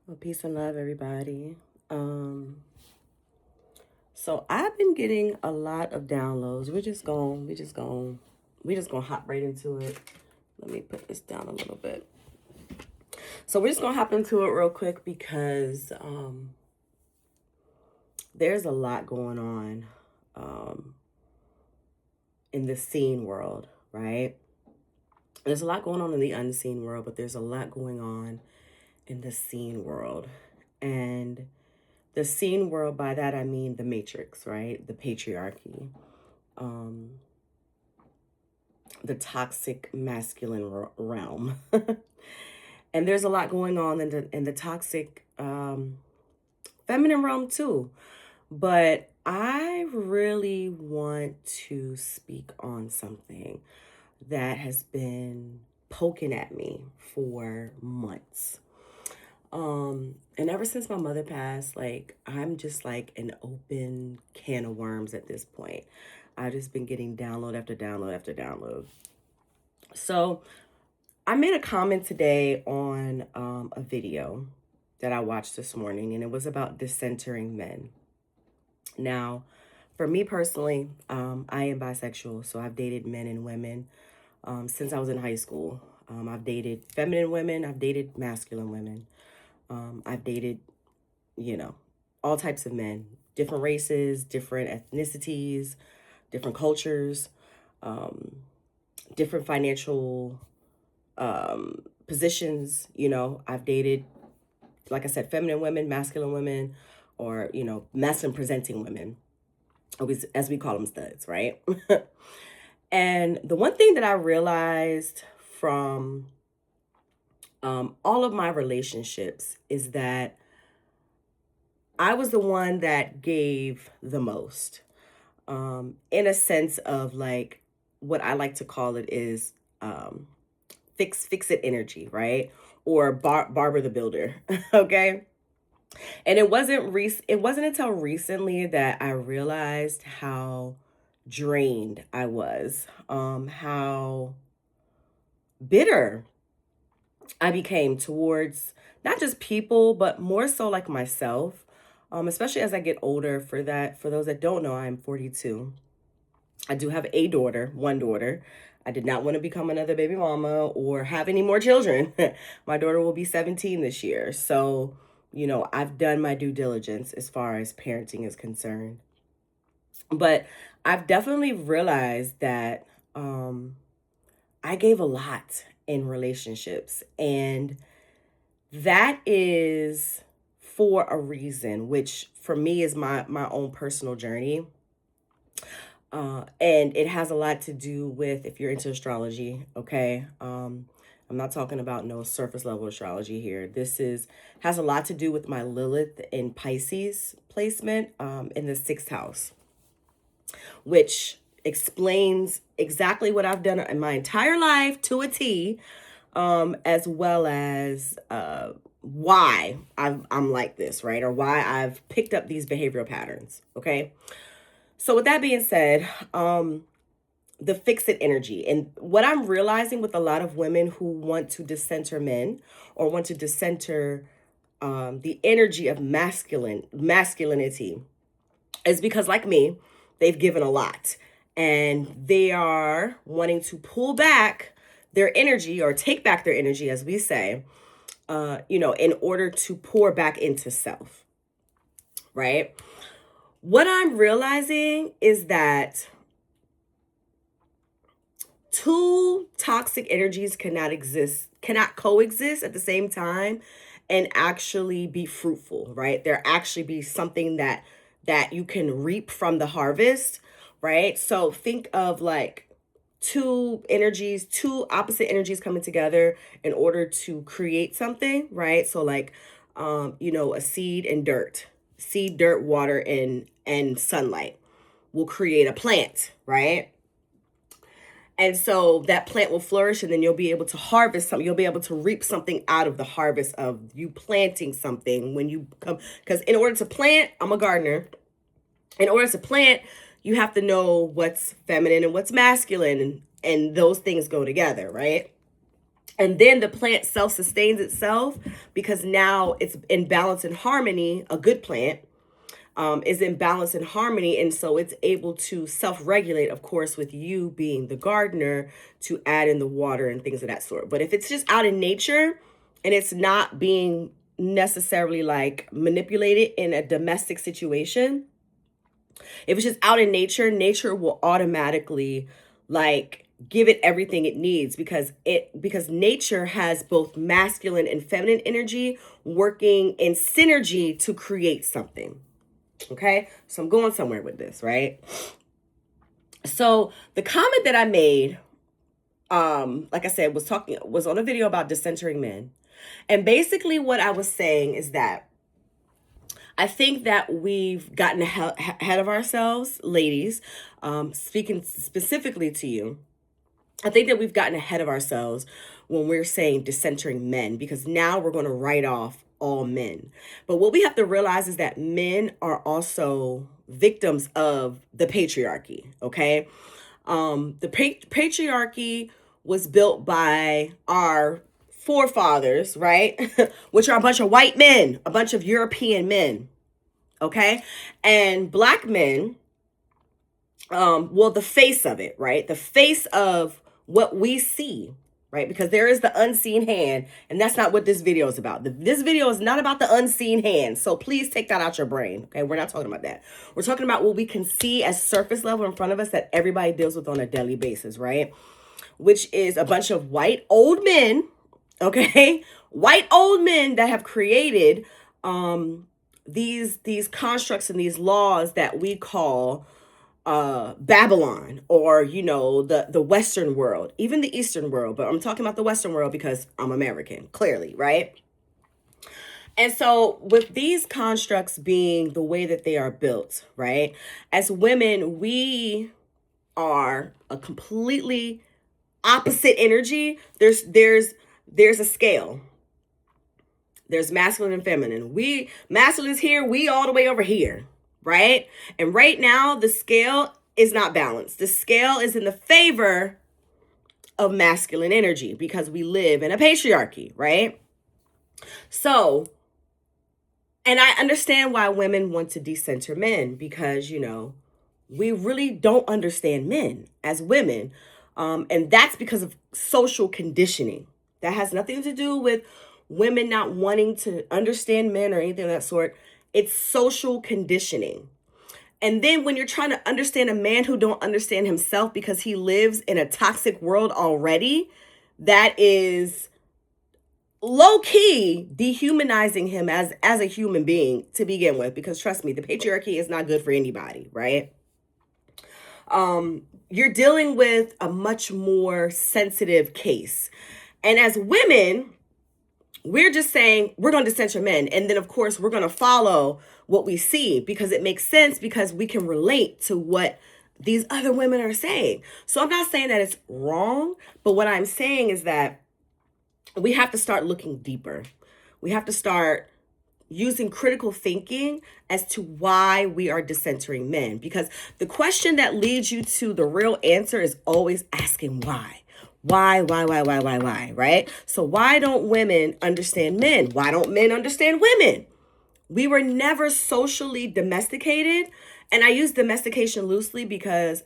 Well, peace and love, everybody. Um, so I've been getting a lot of downloads. We just gonna hop right into it. Let me put this down a little bit. So we're just gonna hop into it real quick because there's a lot going on um, in the seen world, right? There's a lot going on in the unseen world, but there's a lot going on in the seen world, and the seen world, by that I mean the matrix, right? The patriarchy, um, the toxic masculine realm. And there's a lot going on in the toxic feminine realm too. But I really want to speak on something that has been poking at me for months. And ever since my mother passed, like, I'm just like an open can of worms at this point. I've just been getting download after download after download. So I made a comment today on a video that I watched this morning, and it was about decentering men. Now, for me personally, I am bisexual, so I've dated men and women since I was in high school. I've dated feminine women, I've dated masculine women. I've dated, all types of men, different races, different ethnicities, different cultures, um, different financial positions. I've dated, like I said, feminine women, masculine women, or, masculine presenting women, always, as we call them, studs, right? And the one thing that I realized from all of my relationships is that I was the one that gave the most, in a sense of, like, what I like to call it is fix it energy, right? Or Barber the Builder, okay? And it wasn't until recently that I realized how drained I was, how bitter I became towards not just people, but more so like myself. Especially as I get older. For those that don't know, I'm 42. I do have a daughter, one daughter. I did not want to become another baby mama or have any more children. My daughter will be 17 this year. So, I've done my due diligence as far as parenting is concerned. But I've definitely realized that I gave a lot in relationships, and that is for a reason, which for me is my own personal journey. And it has a lot to do with, if you're into astrology, okay? I'm not talking about no surface level astrology here. Has a lot to do with my Lilith in Pisces placement in the sixth house, which explains exactly what I've done in my entire life to a T, as well as why I'm like this, right? Or why I've picked up these behavioral patterns, okay? So with that being said, the fix it energy. And what I'm realizing with a lot of women who want to decenter men or want to decenter the energy of masculinity is because, like me, they've given a lot. And they are wanting to pull back their energy, or take back their energy, as we say, in order to pour back into self, right? What I'm realizing is that two toxic energies cannot coexist at the same time and actually be fruitful, right? There actually be something that you can reap from the harvest, right? So think of like two opposite energies coming together in order to create something, right? So like a seed, dirt, water, and sunlight will create a plant, right? And so that plant will flourish, and then you'll be able to harvest something. You'll be able to reap something out of the harvest of you planting something when you come. Because in order to plant, I'm a gardener. In order to plant, you have to know what's feminine and what's masculine, and those things go together, right? And then the plant self-sustains itself because now it's in balance and harmony. A good plant is in balance and harmony. And so it's able to self-regulate, of course, with you being the gardener to add in the water and things of that sort. But if it's just out in nature and it's not being necessarily like manipulated in a domestic situation, if it's just out in nature, nature will automatically like give it everything it needs because nature has both masculine and feminine energy working in synergy to create something. Okay? So I'm going somewhere with this, right? So the comment that I made, like I said, was on a video about decentering men. And basically what I was saying is that I think that we've gotten ahead of ourselves, ladies, speaking specifically to you. I think that we've gotten ahead of ourselves when we're saying decentering men, because now we're going to write off all men. But what we have to realize is that men are also victims of the patriarchy, okay? The patriarchy was built by our forefathers, right? Which are a bunch of white men, a bunch of European men, okay? And black men, well, the face of it, right? The face of what we see, right? Because there is the unseen hand, and that's not what this video is about. This video is not about the unseen hand, so please take that out your brain, okay? We're not talking about that. We're talking about what we can see as surface level in front of us that everybody deals with on a daily basis, right? Which is a bunch of white old men, okay? White old men that have created these constructs and these laws that we call Babylon, or the Western world, even the Eastern world, but I'm talking about the Western world because I'm American, clearly, right? And so with these constructs being the way that they are built, right, as women, we are a completely opposite energy. There's a scale. There's masculine and feminine. Masculine is here, we all the way over here, right? And right now, the scale is not balanced. The scale is in the favor of masculine energy because we live in a patriarchy, right? So, and I understand why women want to decenter men because, we really don't understand men as women. And that's because of social conditioning. That has nothing to do with women not wanting to understand men or anything of that sort. It's social conditioning. And then when you're trying to understand a man who don't understand himself because he lives in a toxic world already, that is low key dehumanizing him as a human being to begin with, because trust me, the patriarchy is not good for anybody, right? You're dealing with a much more sensitive case. And as women, we're just saying we're going to censor men. And then, of course, we're going to follow what we see because it makes sense, because we can relate to what these other women are saying. So I'm not saying that it's wrong, but what I'm saying is that we have to start looking deeper. We have to start using critical thinking as to why we are decentering men, because the question that leads you to the real answer is always asking why. Why, right? So why don't women understand men? Why don't men understand women? We were never socially domesticated. And I use domestication loosely because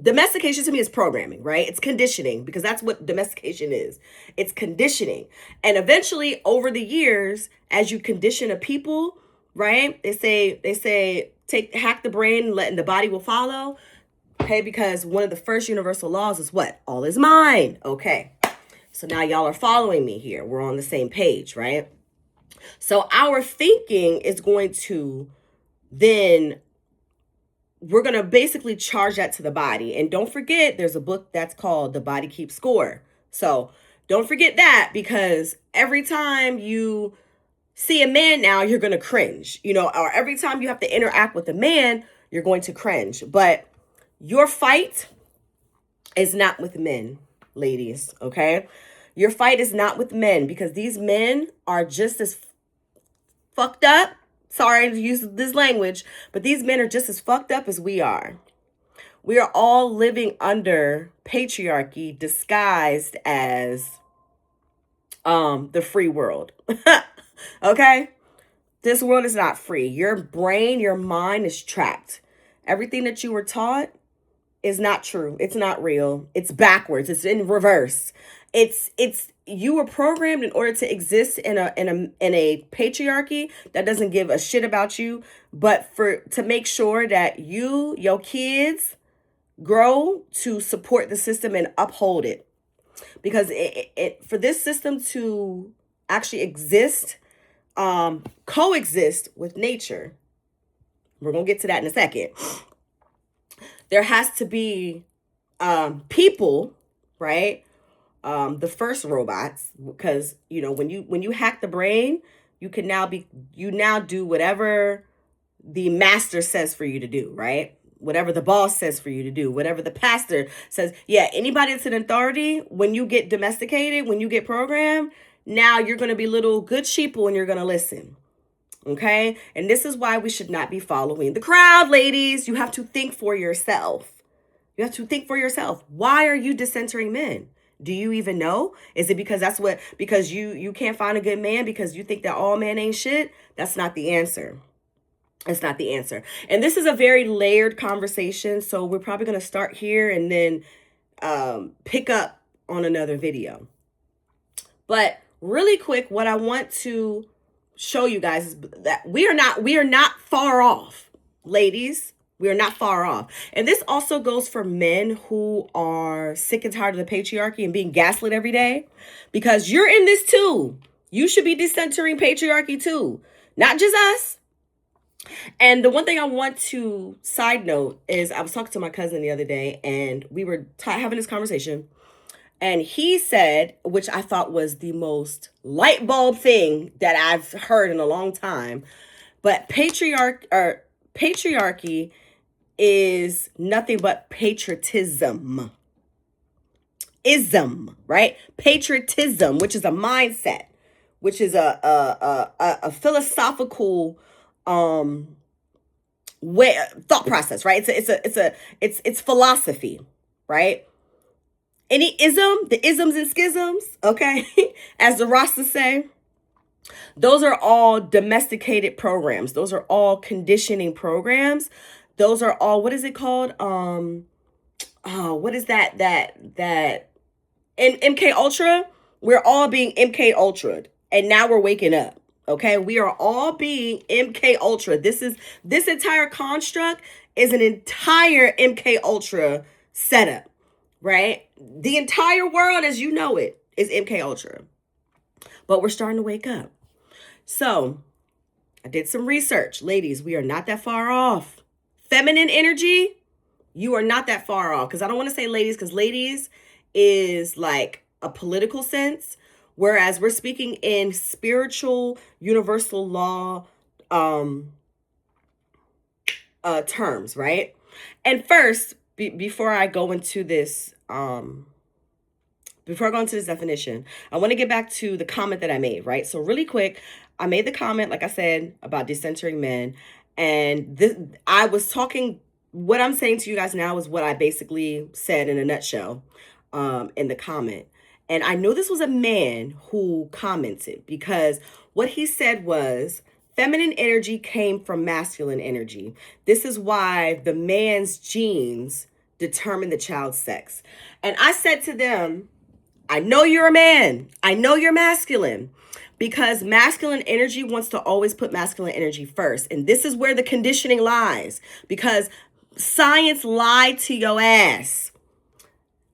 domestication to me is programming, right? It's conditioning, because that's what domestication is. It's conditioning. And eventually over the years, as you condition a people, right? They say hack the brain and the body will follow. Okay, because one of the first universal laws is what? All is mine. Okay. So now y'all are following me here. We're on the same page, right? So our thinking is going to then, we're going to basically charge that to the body. And don't forget, there's a book that's called The Body Keeps Score. So don't forget that, because every time you see a man now, you're going to cringe, or every time you have to interact with a man, you're going to cringe. But your fight is not with men, ladies, okay? Your fight is not with men, because these men are just as fucked up. Sorry to use this language, but these men are just as fucked up as we are. We are all living under patriarchy disguised as the free world. Okay? This world is not free. Your brain, your mind is trapped. Everything that you were taught is not true. It's not real. It's backwards. It's in reverse. It's you were programmed in order to exist in a patriarchy that doesn't give a shit about you, but for to make sure that your kids grow to support the system and uphold it. Because it for this system to actually exist, coexist with nature, we're gonna get to that in a second. There has to be people, right? The first robots, because when you hack the brain, you now do whatever the master says for you to do, right? Whatever the boss says for you to do, whatever the pastor says. Yeah, anybody that's an authority, when you get domesticated, when you get programmed, now you're going to be little good sheeple and you're going to listen. Okay? And this is why we should not be following the crowd, ladies. You have to think for yourself. You have to think for yourself. Why are you decentering men? Do you even know? Is it because you can't find a good man because you think that all men ain't shit? That's not the answer. It's not the answer. And this is a very layered conversation. So we're probably going to start here and then pick up on another video. But really quick, what I want to show you guys is that we are not far off, ladies. We are not far off. And this also goes for men who are sick and tired of the patriarchy and being gaslit every day, because you're in this too. You should be decentering patriarchy too, not just us. And the one thing I want to side note is I was talking to my cousin the other day and we were having this conversation, and he said, which I thought was the most light bulb thing that I've heard in a long time, but patriarchy is nothing but patriotism. Right? Patriotism, which is a mindset, which is a philosophical way thought process, right? It's philosophy, right? Any the isms and schisms, okay, as the Rastas say, those are all domesticated programs. Those are all conditioning programs. Those are all, what is it called? What is that in MK Ultra? We're all being MK Ultra'd, and now we're waking up. Okay, we are all being MK Ultra. This entire construct is an entire MK Ultra setup, right? The entire world as you know it is MK Ultra. But we're starting to wake up. So I did some research. Ladies, we are not that far off. Feminine energy, you are not that far off. Because I don't want to say ladies, because ladies is like a political sense, whereas we're speaking in spiritual, universal law terms, right? And first, before I go into this, definition, I want to get back to the comment that I made, right? So really quick, I made the comment, like I said, about decentering men. And I was talking, what I'm saying to you guys now is what I basically said in a nutshell in the comment. And I know this was a man who commented, because what he said was feminine energy came from masculine energy. This is why the man's genes determine the child's sex. And I said to them, I know you're a man. I know you're masculine, because masculine energy wants to always put masculine energy first. And this is where the conditioning lies, because science lied to your ass.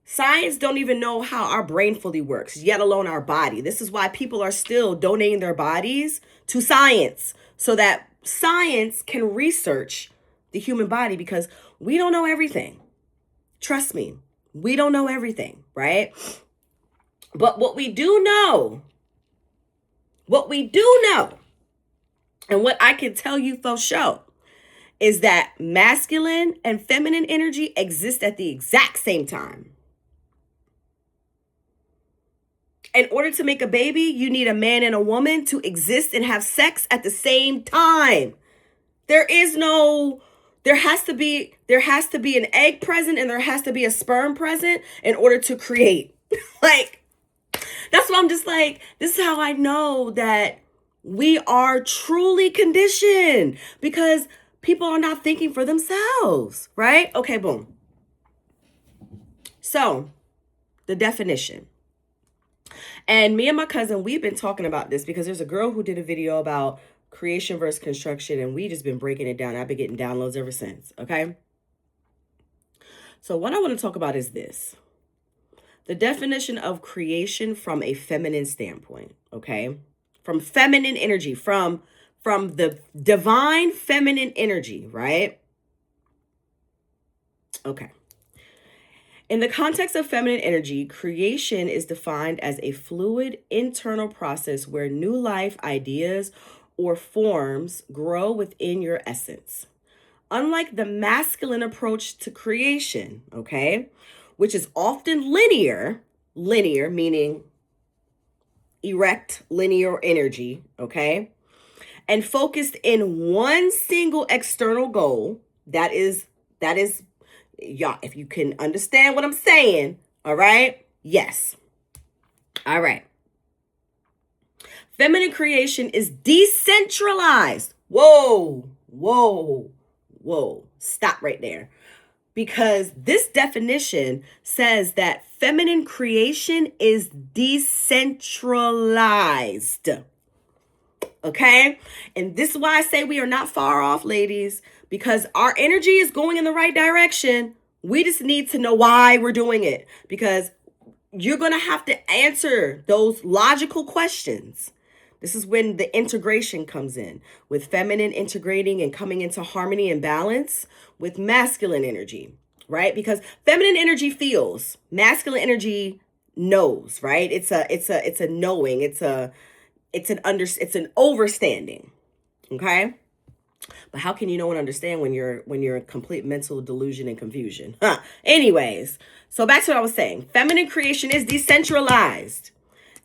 Science don't even know how our brain fully works, yet alone our body. This is why people are still donating their bodies to science, so that science can research the human body, because we don't know everything. Trust me, we don't know everything, right? But what we do know, and what I can tell you for sure, is that masculine and feminine energy exist at the exact same time. In order to make a baby, you need a man and a woman to exist and have sex at the same time. There has to be an egg present and there has to be a sperm present in order to create. Like, That's why I'm just like, this is how I know that we are truly conditioned, because people are not thinking for themselves, right? Okay, boom. So, the definition. And me and my cousin, we've been talking about this because there's a girl who did a video about creation versus construction, and we just been breaking it down. I've been getting downloads ever since, okay? So what I want to talk about is this. The definition of creation from a feminine standpoint, okay? From feminine energy, from the divine feminine energy, right? Okay. In the context of feminine energy, creation is defined as a fluid internal process where new life ideas or forms grow within your essence. Unlike the masculine approach to creation, okay, which is often linear meaning erect linear energy, okay, and focused in one single external goal, that is, yeah, if you can understand what I'm saying, all right? Yes. All right. Feminine creation is decentralized. Whoa, whoa, whoa. Stop right there. Because this definition says that feminine creation is decentralized. Okay? And this is why I say we are not far off, ladies, because our energy is going in the right direction. We just need to know why we're doing it, because you're going to have to answer those logical questions. This is when the integration comes in, with feminine integrating and coming into harmony and balance with masculine energy, right? Because feminine energy feels, masculine energy knows, right? It's a knowing, it's an overstanding, okay? But how can you know and understand when you're in complete mental delusion and confusion? Anyways, so back to what I was saying. Feminine creation is decentralized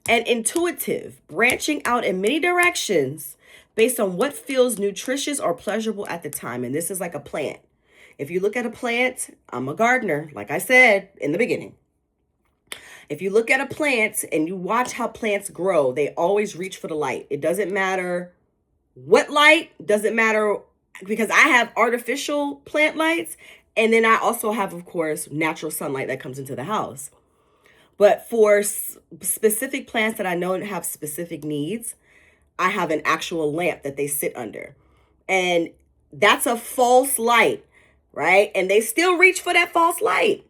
and intuitive, branching out in many directions based on what feels nutritious or pleasurable at the time. And this is like a plant. If you look at a plant, I'm a gardener, like I said in the beginning. If you look at a plant and you watch how plants grow, they always reach for the light. It doesn't matter what light, doesn't matter, because I have artificial plant lights, and then I also have, of course, natural sunlight that comes into the house. But for specific plants that I know have specific needs, I have an actual lamp that they sit under. And that's a false light, right? And they still reach for that false light.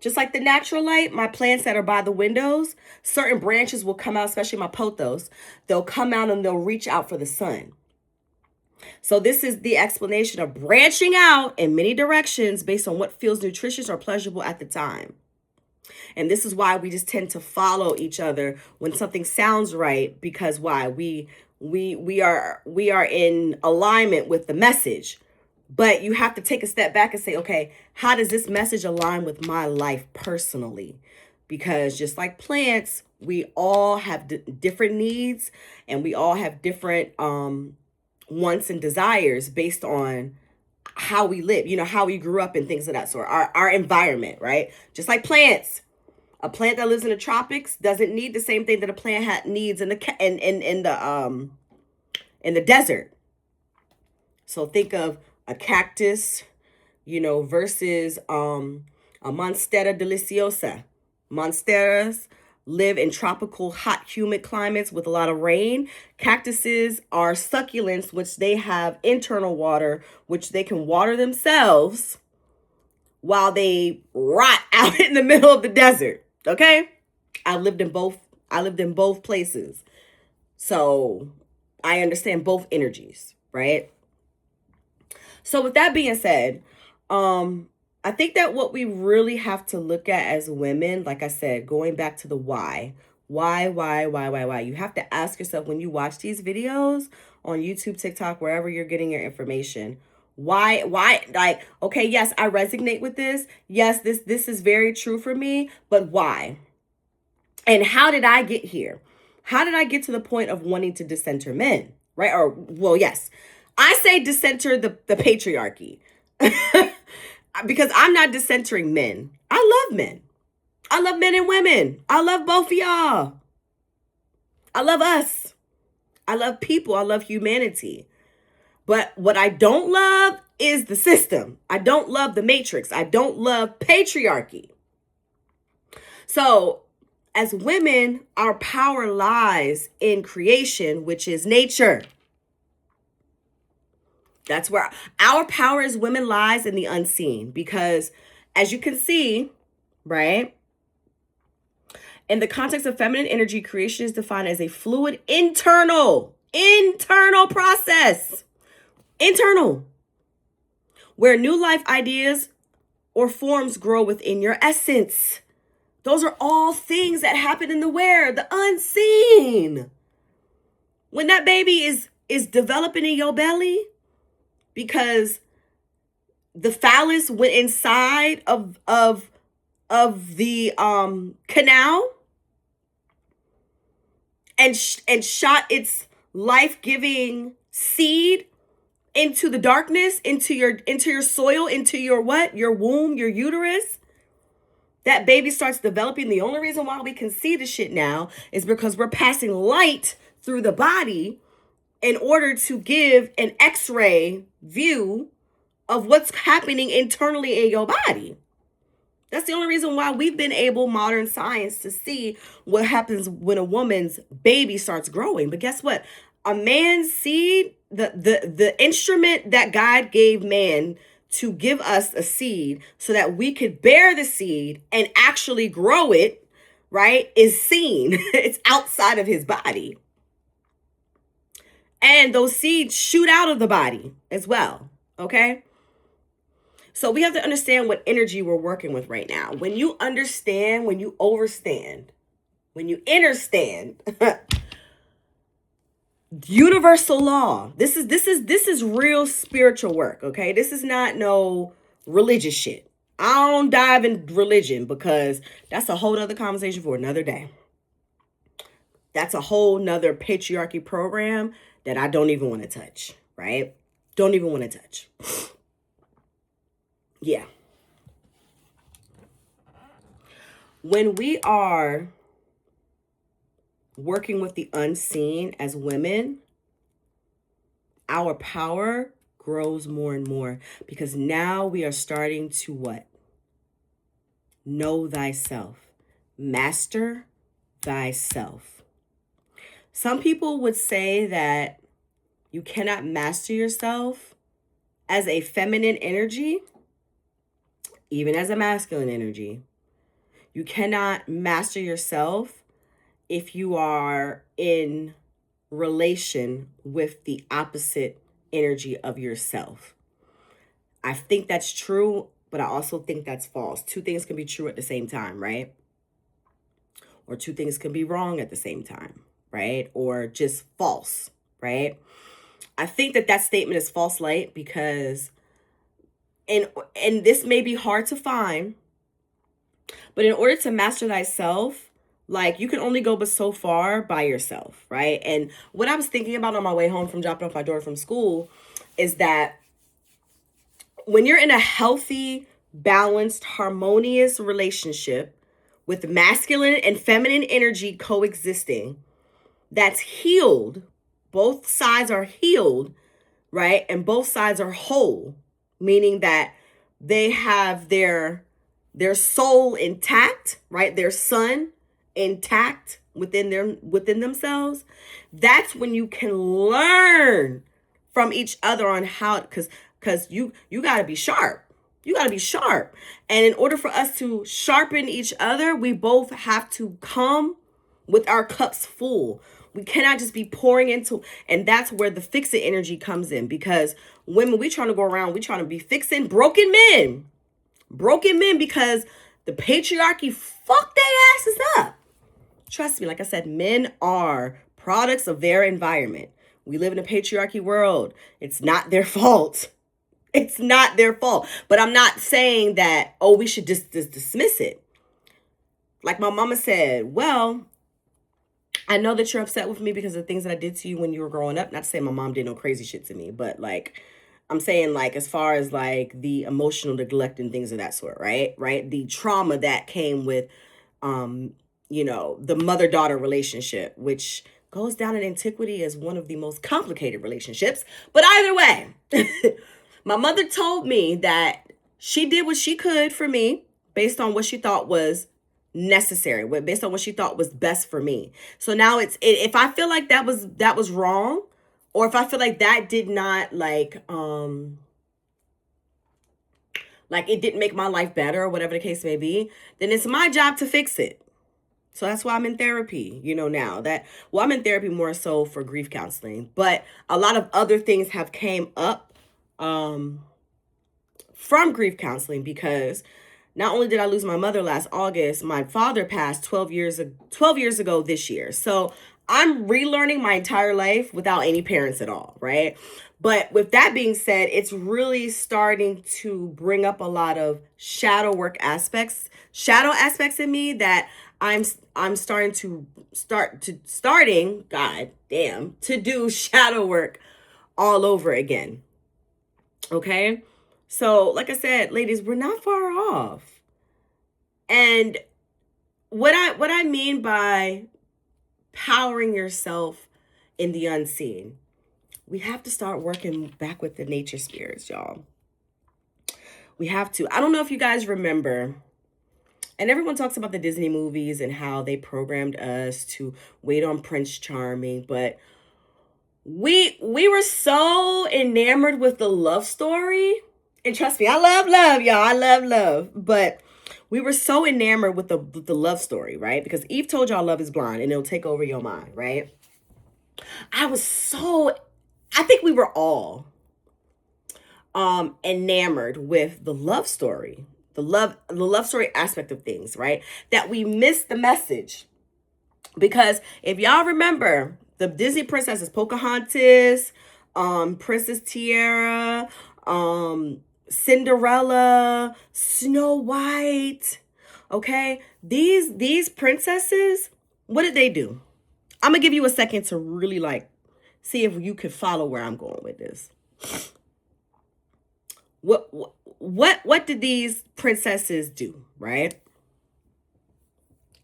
Just like the natural light, my plants that are by the windows, certain branches will come out, especially my pothos. They'll come out and they'll reach out for the sun. So this is the explanation of branching out in many directions based on what feels nutritious or pleasurable at the time. And this is why we just tend to follow each other when something sounds right, because why? We are in alignment with the message. But you have to take a step back and say, okay, how does this message align with my life personally? Because just like plants, we all have different needs, and we all have different wants and desires based on how we live, how we grew up and things of that sort, our environment, right? Just like plants. A plant that lives in the tropics doesn't need the same thing that a plant needs in the desert. So think of a cactus, versus a Monstera deliciosa. Monsteras live in tropical, hot, humid climates with a lot of rain. Cactuses are succulents, which they have internal water, which they can water themselves while they rot out in the middle of the desert. Okay? I lived in both places. So I understand both energies, right? So with that being said, I think that what we really have to look at as women, like I said, going back to the why. Why? You have to ask yourself when you watch these videos on YouTube, TikTok, wherever you're getting your information. Why, like, okay, yes, I resonate with this. Yes, this is very true for me, but why? And how did I get here? How did I get to the point of wanting to decenter men, right? Or, well, yes, I say decenter the patriarchy because I'm not decentering men. I love men. I love men and women. I love both of y'all. I love us. I love people. I love humanity. But what I don't love is the system. I don't love the matrix. I don't love patriarchy. So, as women, our power lies in creation, which is nature. That's where our power as women lies, in the unseen. Because as you can see, right, in the context of feminine energy, creation is defined as a fluid internal process. Internal. Where new life ideas or forms grow within your essence. Those are all things that happen in the where? The unseen. When that baby is developing in your belly, because the phallus went inside of the canal and shot its life-giving seed into the darkness, into your soil, into your what? Your womb, your uterus. That baby starts developing. The only reason why we can see the shit now is because we're passing light through the body in order to give an X-ray view of what's happening internally in your body. That's the only reason why we've been able, modern science, to see what happens when a woman's baby starts growing. But guess what? A man's seed, the instrument that God gave man to give us a seed so that we could bear the seed and actually grow it, right, is seen. It's outside of his body. And those seeds shoot out of the body as well, okay? So we have to understand what energy we're working with right now. When you understand, when you overstand, when you understand universal law, this is real spiritual work, okay? This is not no religious shit. I don't dive in religion because that's a whole nother conversation for another day. That's a whole nother patriarchy program that I don't even want to touch, right? Don't even want to touch. Yeah. When we are working with the unseen as women, our power grows more and more because now we are starting to what? Know thyself. Master thyself. Some people would say that you cannot master yourself as a feminine energy, even as a masculine energy. You cannot master yourself if you are in relation with the opposite energy of yourself. I think that's true, but I also think that's false. Two things can be true at the same time, right? Or two things can be wrong at the same time, right? Or just false, right? I think that statement is false light because, and this may be hard to find, but in order to master thyself, like, you can only go but so far by yourself, right? And what I was thinking about on my way home from dropping off my daughter from school is that when you're in a healthy, balanced, harmonious relationship with masculine and feminine energy coexisting, that's healed, both sides are healed, right? And both sides are whole, meaning that they have their soul intact, right? Their sun intact within themselves. That's when you can learn from each other on how, because you got to be sharp. You got to be sharp. And in order for us to sharpen each other, we both have to come with our cups full. We cannot just be pouring into, and that's where the fix-it energy comes in, because women, we trying to go around, we trying to be fixing broken men because the patriarchy fucked their asses up. Trust me, like I said, men are products of their environment. We live in a patriarchy world. It's not their fault. It's not their fault. But I'm not saying that, oh, we should just dismiss it. Like my mama said, well, I know that you're upset with me because of the things that I did to you when you were growing up. Not to say my mom did no crazy shit to me, but like, I'm saying, like, as far as like the emotional neglect and things of that sort, right? The trauma that came with, the mother-daughter relationship, which goes down in antiquity as one of the most complicated relationships. But either way, my mother told me that she did what she could for me based on what she thought was necessary, based on what she thought was best for me. So now if I feel like that was wrong, or if I feel like that did not like it didn't make my life better or whatever the case may be, then it's my job to fix it. So that's why I'm in therapy, now I'm in therapy more so for grief counseling, but a lot of other things have came up from grief counseling, because not only did I lose my mother last August, my father passed 12 years ago this year. So I'm relearning my entire life without any parents at all, right? But with that being said, it's really starting to bring up a lot of shadow aspects in me that I'm starting to do shadow work all over again. Okay? So, like I said, ladies, we're not far off. And what I mean by powering yourself in the unseen, we have to start working back with the nature spirits, y'all. We have to. I don't know if you guys remember, and everyone talks about the Disney movies and how they programmed us to wait on Prince Charming, but we were so enamored with the love story. And trust me, I love, y'all. I love. But we were so enamored with the love story, right? Because Eve told y'all love is blind and it'll take over your mind, right? I think we were all enamored with the love story, the love story aspect of things, right? That we missed the message. Because if y'all remember, the Disney princesses, Pocahontas, Princess Tiara, Cinderella, Snow White, okay? These princesses, what did they do? I'm gonna give you a second to really see if you could follow where I'm going with this. What did these princesses do, right?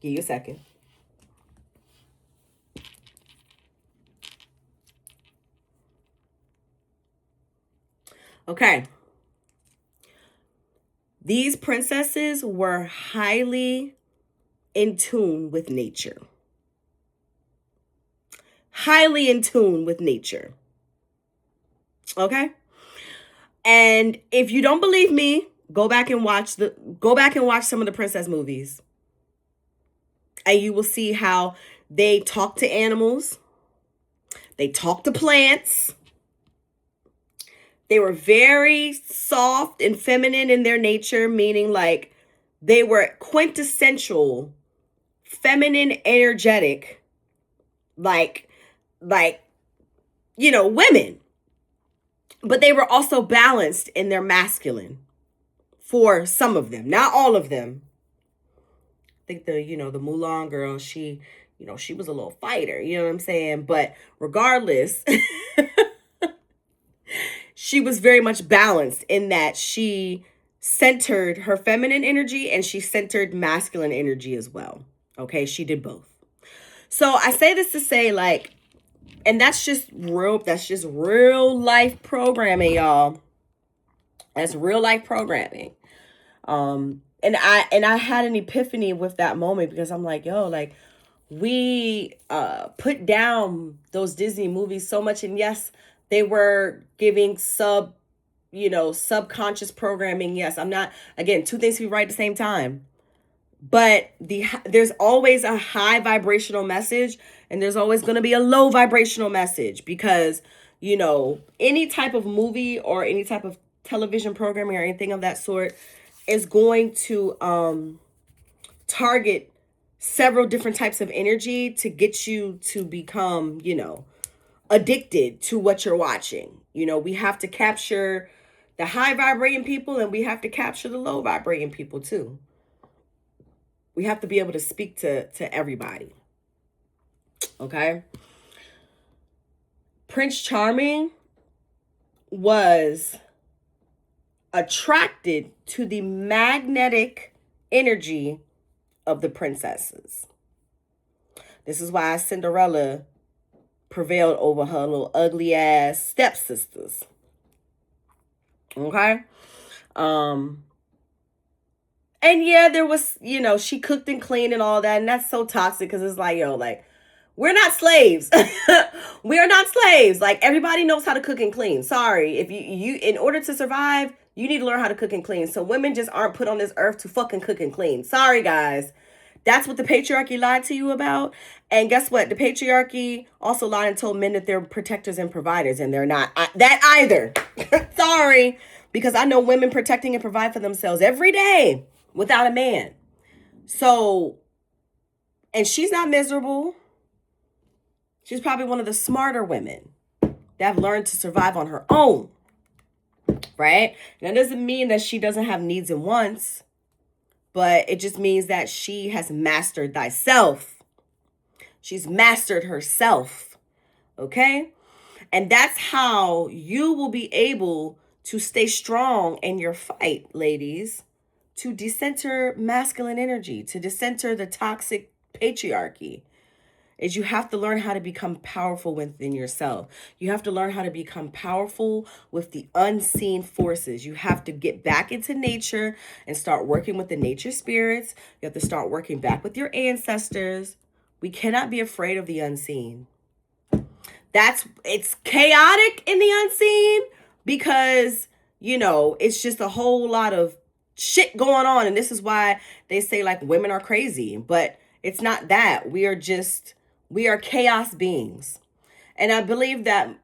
Give you a second. Okay. These princesses were highly in tune with nature. Highly in tune with nature. Okay? And if you don't believe me, go back and watch some of the princess movies. And you will see how they talk to animals. They talk to plants. They were very soft and feminine in their nature, meaning like they were quintessential feminine, energetic, like women. But they were also balanced in their masculine for some of them, not all of them. I think the Mulan girl, she was a little fighter, you know what I'm saying? But regardless, she was very much balanced in that she centered her feminine energy and she centered masculine energy as well. Okay, she did both. So I say this to say, and that's just real life programming, y'all. That's real life programming. And I had an epiphany with that moment, because I'm like, yo, we put down those Disney movies so much, and yes, they were giving subconscious programming. Yes, I'm not, again, two things can be right at the same time. But there's always a high vibrational message and there's always going to be a low vibrational message, because, any type of movie or any type of television programming or anything of that sort is going to target several different types of energy to get you to become, addicted to what you're watching. We have to capture the high vibrating people and we have to capture the low vibrating people too. We have to be able to speak to everybody. Okay? Prince Charming was attracted to the magnetic energy of the princesses. This is why Cinderella prevailed over her little ugly ass stepsisters. Okay? And yeah, there was, she cooked and cleaned and all that, and that's so toxic because it's like, yo, like, we're not slaves. We are not slaves. Like, everybody knows how to cook and clean. Sorry, if you in order to survive, you need to learn how to cook and clean. So women just aren't put on this earth to fucking cook and clean. Sorry, guys. That's what the patriarchy lied to you about. And guess what? The patriarchy also lied and told men that they're protectors and providers, and they're not that either. Sorry, because I know women protecting and provide for themselves every day without a man. So, and she's not miserable. She's probably one of the smarter women that have learned to survive on her own, right? And that doesn't mean that she doesn't have needs and wants, but it just means that she has mastered thyself. She's mastered herself, okay? And that's how you will be able to stay strong in your fight, ladies, to decenter masculine energy, to decenter the toxic patriarchy. Is you have to learn how to become powerful within yourself. You have to learn how to become powerful with the unseen forces. You have to get back into nature and start working with the nature spirits. You have to start working back with your ancestors. We cannot be afraid of the unseen. It's chaotic in the unseen because, it's just a whole lot of shit going on. And this is why they say like women are crazy, but it's not that. We are chaos beings. And I believe that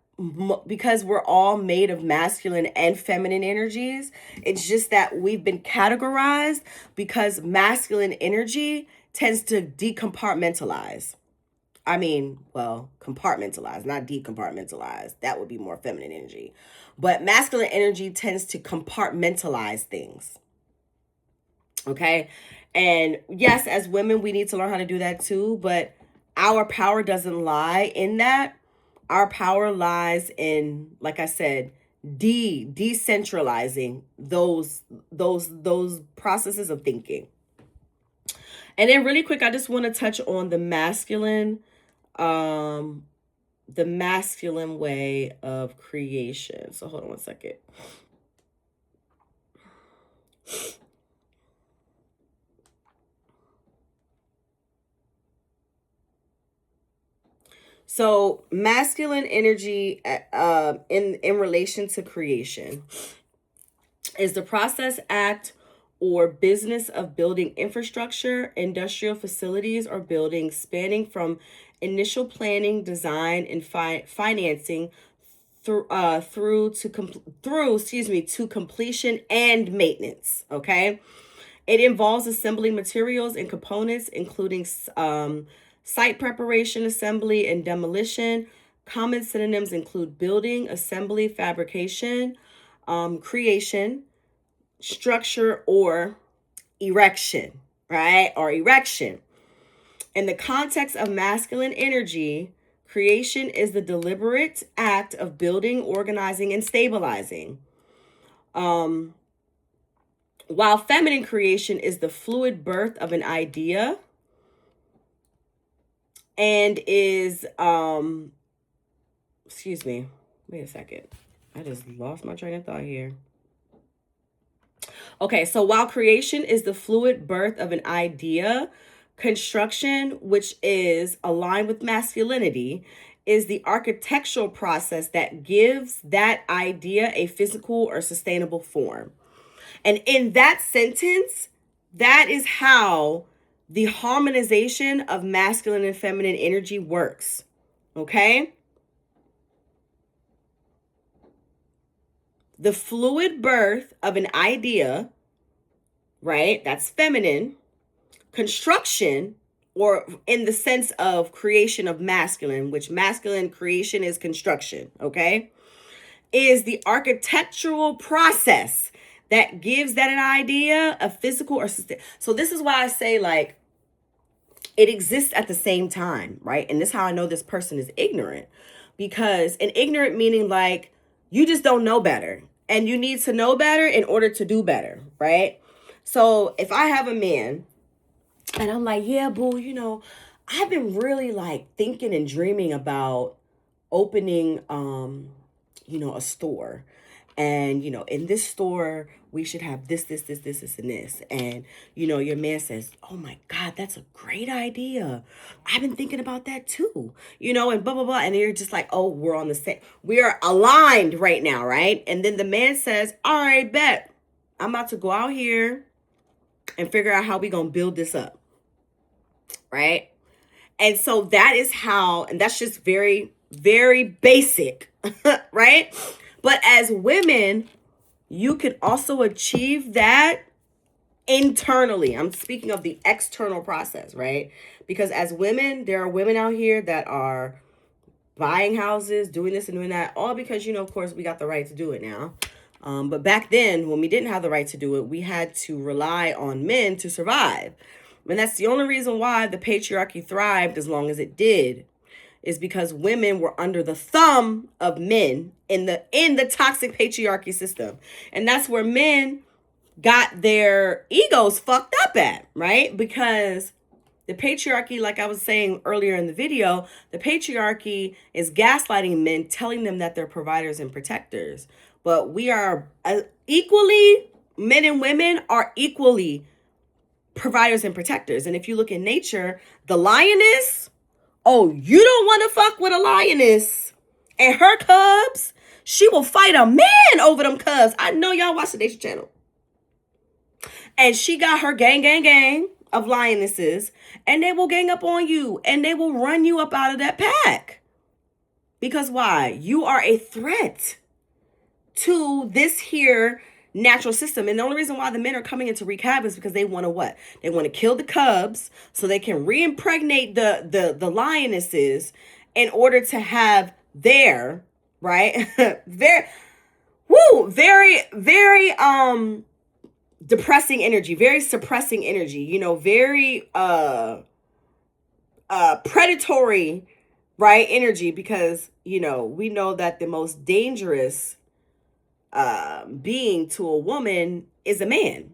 because we're all made of masculine and feminine energies, it's just that we've been categorized because masculine energy tends to decompartmentalize. Compartmentalize, not decompartmentalize. That would be more feminine energy. But masculine energy tends to compartmentalize things. Okay? And yes, as women, we need to learn how to do that too. But our power doesn't lie in that. Our power lies in, like I said, decentralizing those processes of thinking. And then really quick, I just want to touch on the masculine way of creation. So hold on one second. So masculine energy in relation to creation is the process, act, or business of building infrastructure, industrial facilities, or buildings spanning from initial planning, design, and financing through to completion and maintenance. Okay, it involves assembling materials and components, including site preparation, assembly, and demolition. Common synonyms include building, assembly, fabrication, creation, structure, or erection, right? Or erection. In the context of masculine energy, creation is the deliberate act of building, organizing, and stabilizing. While feminine creation is the fluid birth of an idea and is, excuse me, wait a second. I just lost my train of thought here. Okay, so while creation is the fluid birth of an idea, construction, which is aligned with masculinity, is the architectural process that gives that idea a physical or sustainable form. And in that sentence, that is how the harmonization of masculine and feminine energy works. Okay? The fluid birth of an idea, right? That's feminine. Construction, or in the sense of creation of masculine, which masculine creation is construction, okay, is the architectural process that gives that an idea a physical or system. So this is why I say, like, it exists at the same time, right? And this is how I know this person is ignorant, because an ignorant meaning like you just don't know better and you need to know better in order to do better, right? So if I have a man and I'm like, yeah, boo, I've been really like thinking and dreaming about opening, a store. And, in this store, we should have this, and this. And, your man says, oh my God, that's a great idea. I've been thinking about that too, and blah, blah, blah. And you're just like, oh, we're on the same, we are aligned right now, right? And then the man says, all right, bet. I'm about to go out here and figure out how we going to build this up, right? And so that is how, and that's just very, very basic, right? But as women, you can also achieve that internally. I'm speaking of the external process, right? Because as women, there are women out here that are buying houses, doing this and doing that, all because, of course, we got the right to do it now. But back then, when we didn't have the right to do it, we had to rely on men to survive. And that's the only reason why the patriarchy thrived as long as it did, is because women were under the thumb of men in the toxic patriarchy system. And that's where men got their egos fucked up at, right? Because the patriarchy, like I was saying earlier in the video, the patriarchy is gaslighting men, telling them that they're providers and protectors. But we are equally, men and women are equally providers and protectors. And if you look in nature, the lioness, oh, you don't want to fuck with a lioness and her cubs. She will fight a man over them cubs. I know y'all watch the Nature Channel. And she got her gang of lionesses, and they will gang up on you, and they will run you up out of that pack. Because why? You are a threat to this here natural system. And the only reason why the men are coming in to wreak havoc is because they want to what? They want to kill the cubs so they can re-impregnate the lionesses in order to have their, right? very, very, depressing energy, very suppressing energy, very, predatory, right? Energy, because, we know that the most dangerous being to a woman is a man.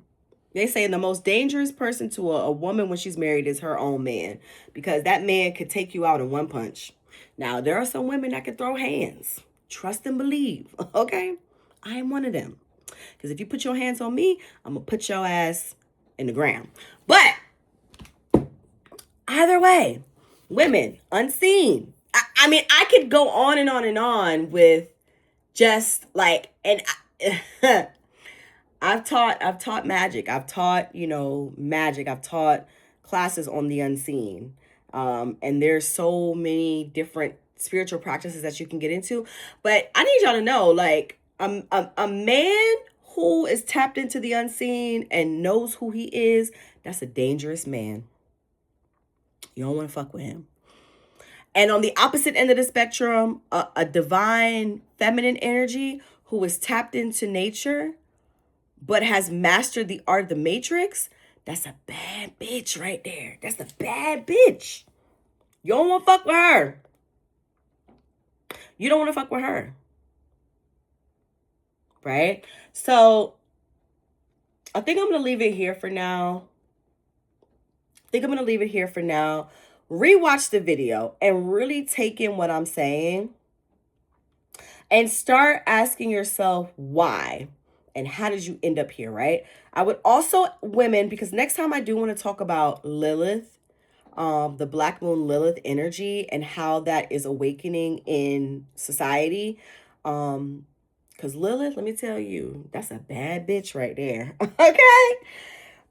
They say the most dangerous person to a woman when she's married is her own man, because that man could take you out in one punch. Now, there are some women that can throw hands. Trust and believe, okay? I am one of them. Because if you put your hands on me, I'm going to put your ass in the ground. But either way, women, unseen. I mean, I could go on and on and on with just like, and I've taught magic. I've taught, magic. I've taught classes on the unseen. And there's so many different spiritual practices that you can get into. But I need y'all to know, like, a man who is tapped into the unseen and knows who he is, that's a dangerous man. You don't want to fuck with him. And on the opposite end of the spectrum, a divine feminine energy who is tapped into nature but has mastered the art of the matrix, that's a bad bitch right there. That's a bad bitch. You don't want to fuck with her. You don't want to fuck with her. Right? So I think I'm going to leave it here for now. Rewatch the video and really take in what I'm saying and start asking yourself why and how did you end up here, right? I would also, women, because next time I do want to talk about Lilith, the Black Moon Lilith energy and how that is awakening in society. Because Lilith, let me tell you, that's a bad bitch right there. Okay?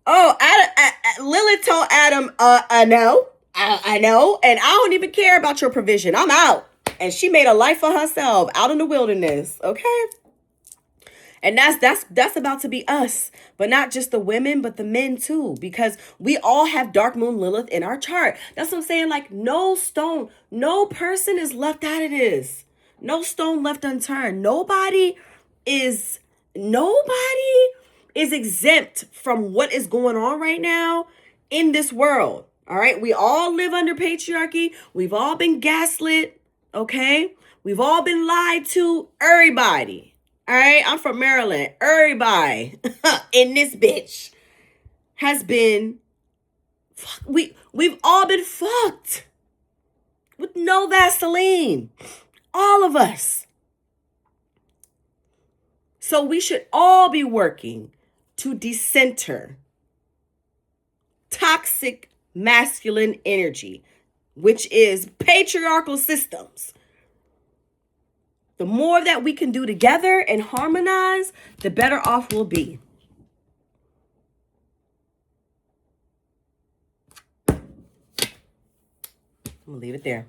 Oh, Lilith told Adam, I know, and I don't even care about your provision. I'm out. And she made a life for herself out in the wilderness, okay? And that's about to be us, but not just the women, but the men too, because we all have Dark Moon Lilith in our chart. That's what I'm saying. Like, no person is left out of this. No stone left unturned. Nobody is exempt from what is going on right now in this world. All right. We all live under patriarchy. We've all been gaslit. Okay. We've all been lied to. Everybody. All right. I'm from Maryland. Everybody in this bitch has been, we've all been fucked with no Vaseline. All of us. So we should all be working to decenter toxic masculine energy, which is patriarchal systems. The more that we can do together and harmonize, the better off we'll be. I'm gonna leave it there.